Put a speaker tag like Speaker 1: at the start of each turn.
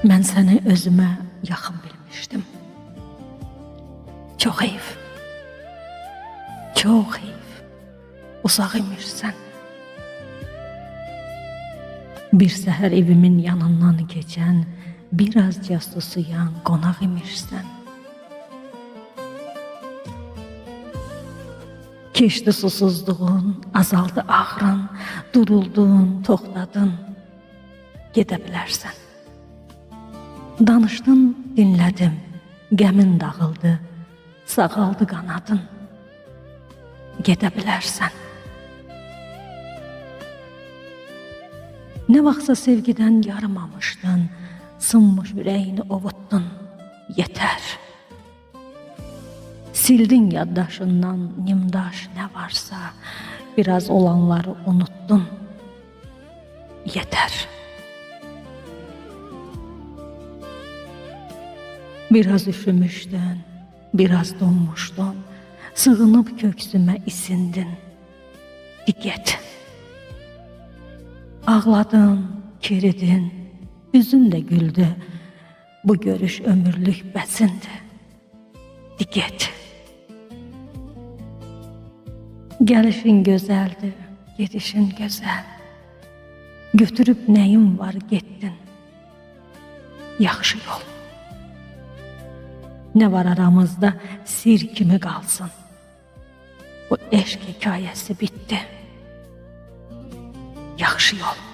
Speaker 1: Mən səni özümə yaxın bilmişdim. Çox heyf, çox heyf, uzaq imişsən. Bir səhər evimin yanından keçən, birazca susuyan qonaq imişsən. Keçdi susuzluğun, azaldı ağrın, duruldun, toxtadın, gedə bilərsən. Danışdın, dinlədim, qəmin dağıldı, sağaldı qanadın, gedə bilərsən. Nə vaxtsa sevgidən yarımamışdın, sınmış ürəyini ovutdun, yetər. Sildin yaddaşından nimdaş nə varsa, biraz olanları unuttun, yetər. Biraz üşümüşdün, biraz donmuşdun, sığınıb köksümə isindin, get. Ağladın, keridin, üzün də güldü, bu görüş ömürlük bəsindir, get. Gəlişin gözəldir, gedişin gözəl, götürüb nəyim var getdin, yaxşı yol. Nə var aramızda sir kimi qalsın, bu eşq hekayəsi bitdi, yaxşı yol.